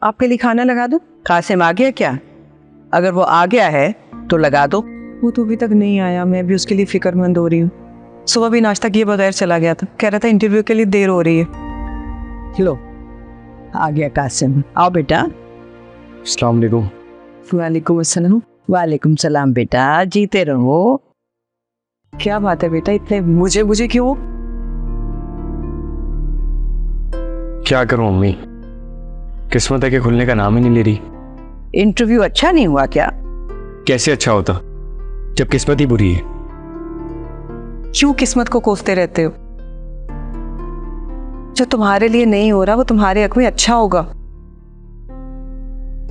आपके लिए खाना लगा दो? कासिम आ गया क्या? अगर वो आ गया है तो लगा दो। वो तो अभी तक नहीं आया, मैं भी उसके लिए फिक्रमंद हो रही हूँ। सुबह भी नाश्ता किए बगैर चला गया था, कह रहा था इंटरव्यू के लिए देर हो रही है। लो आ गया कासिम, आओ बेटा। अस्सलाम वालेकुम। वालेकुम अस्सलाम। वालेकुम सलाम बेटा, जीते रहो। क्या बात है बेटा, इतने मुझे क्यों? क्या करूं अम्मी, किस्मत है कि खुलने का नाम ही नहीं ले रही। इंटरव्यू अच्छा नहीं हुआ क्या? कैसे अच्छा होता जब किस्मत ही बुरी है। क्यों किस्मत को कोसते रहते हो? जो तुम्हारे लिए नहीं हो रहा वो तुम्हारे हक में अच्छा होगा,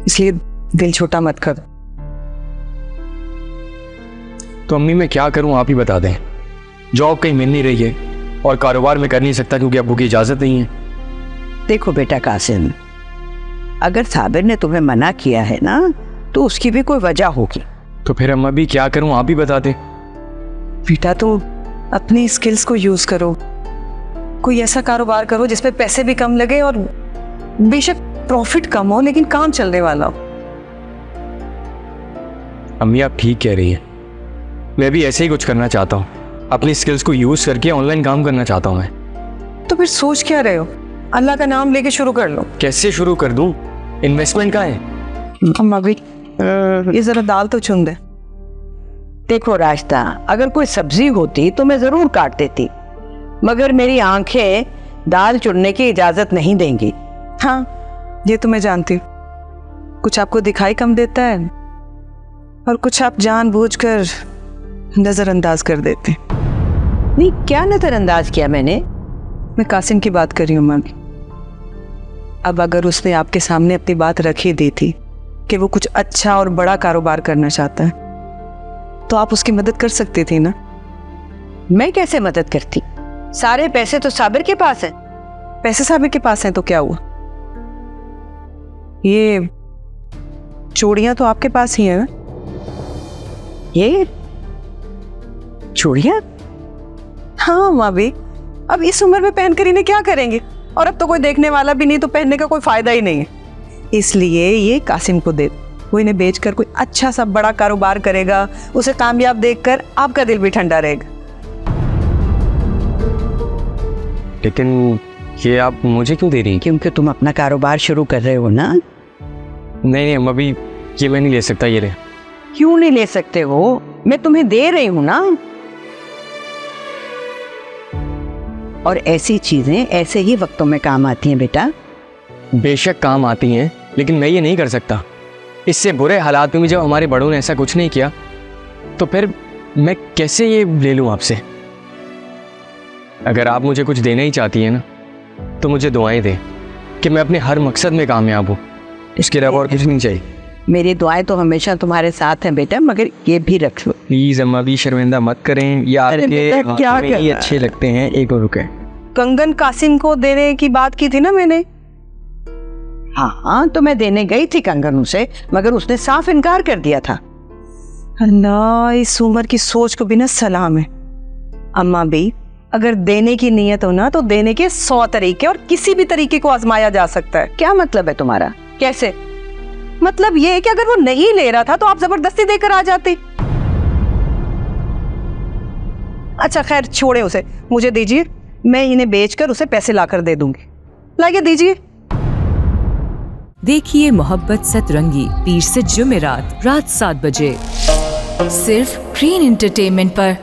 इसलिए दिल छोटा मत कर। तो अम्मी मैं क्या करूं आप ही बता दें। जॉब कहीं मिल नहीं रही है और कारोबार में कर नहीं सकता क्योंकि अब्बू की इजाजत नहीं है। देखो बेटा कासिम, अगर साबिर ने तुम्हें मना किया है ना तो उसकी भी कोई वजह होगी। तो फिर अम्मा भी क्या करूं आप ही बता दें। बेटा तो अपनी स्किल्स को यूज करो, कोई ऐसा कारोबार करो जिसमें पैसे भी कम लगे और बेशक प्रॉफिट कम हो लेकिन काम चलने वाला हो। अम्मी आप ठीक कह रही हैं, मैं भी ऐसे ही कुछ करना चाहता हूँ। अपनी स्किल्स को यूज करके ऑनलाइन काम करना चाहता हूँ मैं। तो फिर सोच क्या रहे हो? अल्लाह का नाम लेके शुरू कर लो। कैसे शुरू कर दूं? इन्वेस्टमेंट कहाँ है? अम्मा भी ये जरा दाल तो चुन दे। देखो रास्ता, अगर कोई सब्जी होती तो मैं जरूर काट देती, मगर मेरी आंखें दाल चुनने की इजाजत नहीं देंगी। हाँ ये तो मैं जानती हूँ, कुछ आपको दिखाई कम देता है और कुछ आप जानबूझकर नजरअंदाज कर देते। नहीं, क्या नजरअंदाज किया मैंने? मैं कासिम की बात कर रही हूँ मम्मी। अब अगर उसने आपके सामने अपनी बात रख ही दी थी कि वो कुछ अच्छा और बड़ा कारोबार करना चाहता है तो आप उसकी मदद कर सकती थी ना। मैं कैसे मदद करती? सारे पैसे तो साबिर के पास है। पैसे साबिर के पास हैं तो क्या हुआ? ये चूड़ियां तो आपके पास ही है ना? ये चूड़ियां? हाँ माँ भी, अब इस उम्र में पहनकर इन्हें क्या करेंगे, और अब तो कोई देखने वाला भी नहीं तो पहनने का कोई फायदा ही नहीं है। इसलिए ये कासिम को दे, वो इन्हें बेचकर कोई अच्छा सा बड़ा कारोबार करेगा, उसे कामयाब देखकर आपका दिल भी ठंडा रहेगा। लेकिन ये आप मुझे क्यों दे रही हैं? क्योंकि तुम अपना कारोबार शुरू कर रहे हो ना। नहीं अम्मा भी, ये मैं नहीं ले सकता। ये ले। क्यों नहीं ले सकते हो? मैं तुम्हें दे रही हूं ना। और ऐसी चीजें ऐसे ही वक्तों में काम आती हैं बेटा। बेशक काम आती हैं, लेकिन मैं ये नहीं कर सकता। इससे बुरे हालात में भी जब हमारे बड़ों ने ऐसा कुछ नहीं किया तो फिर मैं कैसे ये ले लूं आपसे। अगर आप मुझे कुछ देना ही चाहती हैं ना तो मुझे दुआएं दें कि मैं अपने हर मकसद में कामयाब हूँ, इसके अलावा और कुछ नहीं चाहिए। मेरी दुआएं तो हमेशा तुम्हारे साथ हैं बेटा, मगर ये भी रख लो। प्लीज अम्मा भी शर्मिंदा मत करें, ये आपके क्या में ही अच्छे लगते हैं। एक और रुके। कंगन कासिम को देने की बात की थी ना मैंने। हाँ तो मैं देने गई थी कंगन उसे, मगर उसने साफ इनकार कर दिया था। अल्लाह, इस उम्र की सोच को भी ना सलाम है। अम्मा भी, अगर देने की नीयत हो ना तो देने के 100 तरीके और किसी भी तरीके को आजमाया जा सकता है। क्या मतलब है तुम्हारा? कैसे मतलब? ये है कि अगर वो नहीं ले रहा था तो आप जबरदस्ती देकर आ जाते। अच्छा खैर छोड़े उसे, मुझे दीजिए, मैं इन्हें बेचकर उसे पैसे लाकर दे दूंगी। लाइए दीजिए। देखिए मोहब्बत सतरंगी पीर से जुमेरात रात 7 बजे सिर्फ ग्रीन एंटरटेनमेंट पर।